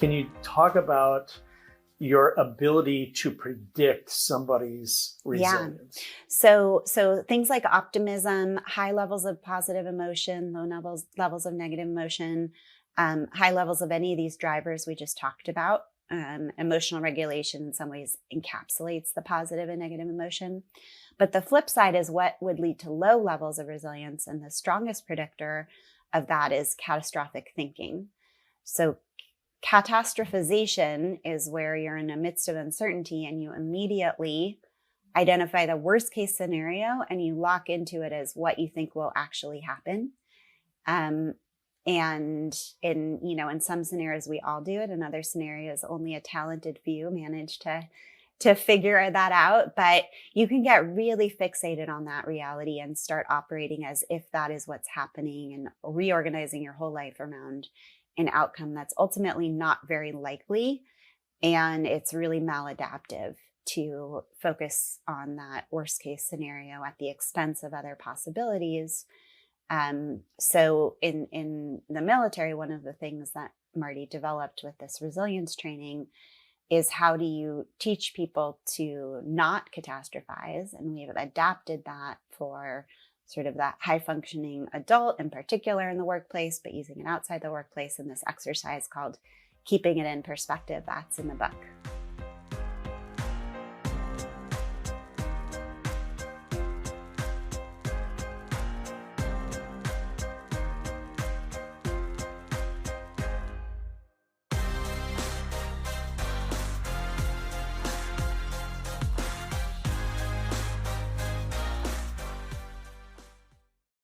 Can you talk about your ability to predict somebody's resilience? Yeah. So things like optimism, high levels of positive emotion, low levels of negative emotion, high levels of any of these drivers we just talked about. Emotional regulation in some ways encapsulates the positive and negative emotion. But the flip side is what would lead to low levels of resilience. And the strongest predictor of that is catastrophic thinking. So catastrophization is where you're in the midst of uncertainty and you immediately identify the worst case scenario and you lock into it as what you think will actually happen. And in some scenarios we all do it. In other scenarios, only a talented few manage to figure that out. But you can get really fixated on that reality and start operating as if that is what's happening and reorganizing your whole life around an outcome that's ultimately not very likely. And it's really maladaptive to focus on that worst case scenario at the expense of other possibilities. So in the military, one of the things that Marty developed with this resilience training is how do you teach people to not catastrophize? And we've adapted that for sort of that high functioning adult in particular in the workplace, but using it outside the workplace in this exercise called Keeping It in Perspective. That's in the book.